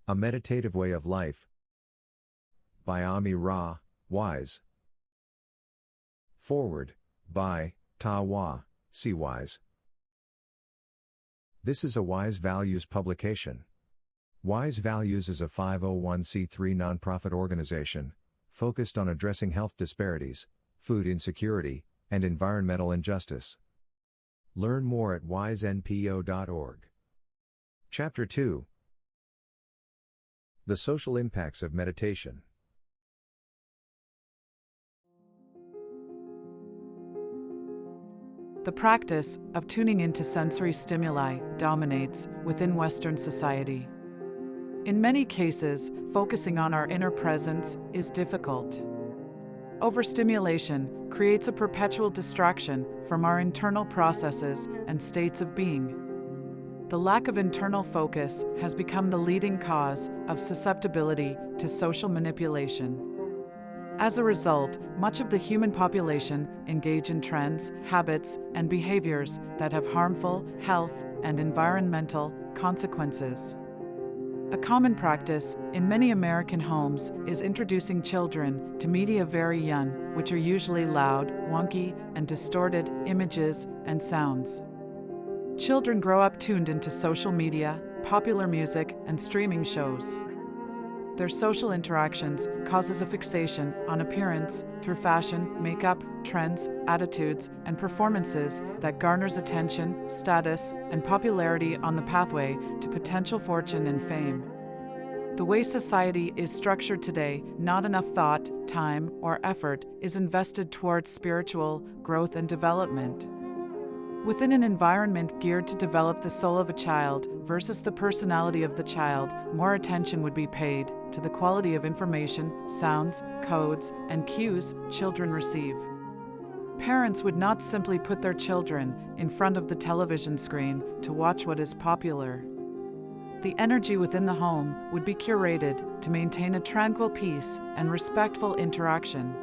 A Meditative Way of Life. By Ami Ra, Wise. Forward, by Ta Wa, See Wise. This is a Wise Values publication. Wise Values is a 501c3 nonprofit organization, focused on addressing health disparities, food insecurity, and environmental injustice. Learn more at wisenpo.org. Chapter 2. The Social Impacts of Meditation. The practice of tuning into sensory stimuli dominates within Western society. In many cases, focusing on our inner presence is difficult. Overstimulation creates a perpetual distraction from our internal processes and states of being. The lack of internal focus has become the leading cause of susceptibility to social manipulation. As a result, much of the human population engage in trends, habits, and behaviors that have harmful health and environmental consequences. A common practice in many American homes is introducing children to media very young, which are usually loud, wonky, and distorted images and sounds. Children grow up tuned into social media, popular music, and streaming shows. Their social interactions causes a fixation on appearance through fashion, makeup, trends, attitudes, and performances that garners attention, status, and popularity on the pathway to potential fortune and fame. The way society is structured today, not enough thought, time, or effort is invested towards spiritual growth and development. Within an environment geared to develop the soul of a child versus the personality of the child, more attention would be paid to the quality of information, sounds, codes, and cues children receive. Parents would not simply put their children in front of the television screen to watch what is popular. The energy within the home would be curated to maintain a tranquil peace and respectful interaction.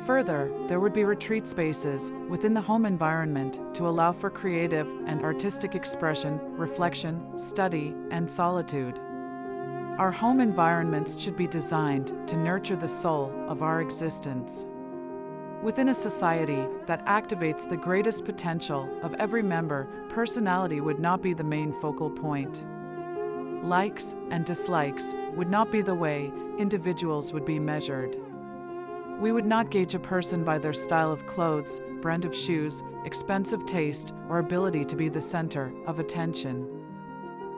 Further, there would be retreat spaces within the home environment to allow for creative and artistic expression, reflection, study, and solitude. Our home environments should be designed to nurture the soul of our existence. Within a society that activates the greatest potential of every member, personality would not be the main focal point. Likes and dislikes would not be the way individuals would be measured. We would not gauge a person by their style of clothes, brand of shoes, expensive taste, or ability to be the center of attention.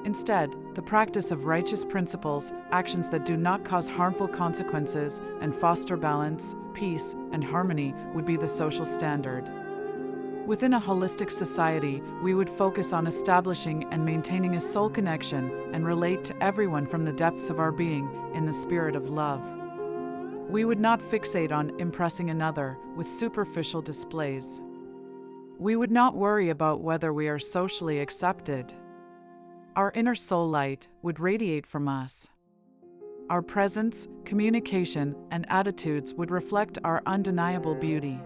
Instead, the practice of righteous principles, actions that do not cause harmful consequences, and foster balance, peace, and harmony would be the social standard. Within a holistic society, we would focus on establishing and maintaining a soul connection and relate to everyone from the depths of our being in the spirit of love. We would not fixate on impressing another with superficial displays. We would not worry about whether we are socially accepted. Our inner soul light would radiate from us. Our presence, communication, and attitudes would reflect our undeniable beauty.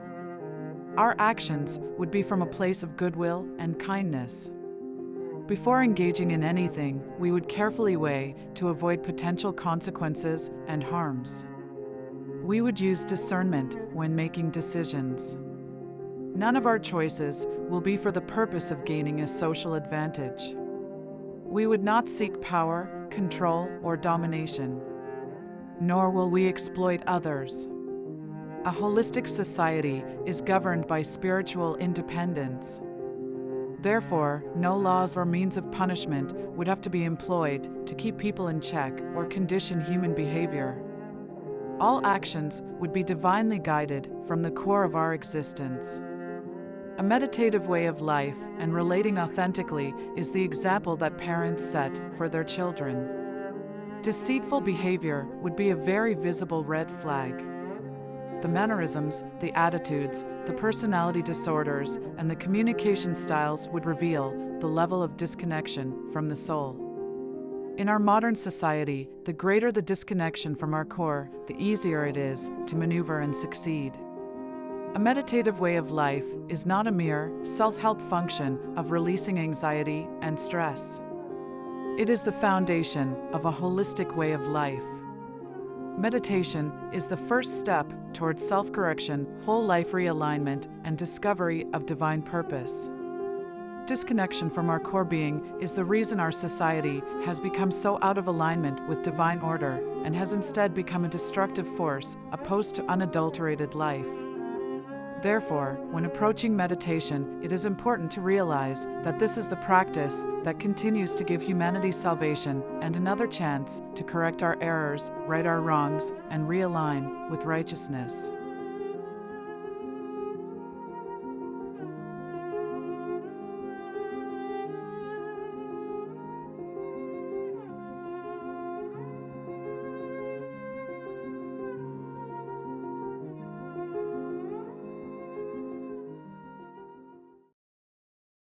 Our actions would be from a place of goodwill and kindness. Before engaging in anything, we would carefully weigh to avoid potential consequences and harms. We would use discernment when making decisions. None of our choices will be for the purpose of gaining a social advantage. We would not seek power, control, or domination. Nor will we exploit others. A holistic society is governed by spiritual independence. Therefore, no laws or means of punishment would have to be employed to keep people in check or condition human behavior. All actions would be divinely guided from the core of our existence. A meditative way of life and relating authentically is the example that parents set for their children. Deceitful behavior would be a very visible red flag. The mannerisms, the attitudes, the personality disorders, and the communication styles would reveal the level of disconnection from the soul. In our modern society, the greater the disconnection from our core, the easier it is to maneuver and succeed. A meditative way of life is not a mere self-help function of releasing anxiety and stress. It is the foundation of a holistic way of life. Meditation is the first step towards self-correction, whole life realignment, and discovery of divine purpose. Disconnection from our core being is the reason our society has become so out of alignment with divine order and has instead become a destructive force opposed to unadulterated life. Therefore, when approaching meditation, it is important to realize that this is the practice that continues to give humanity salvation and another chance to correct our errors, right our wrongs, and realign with righteousness.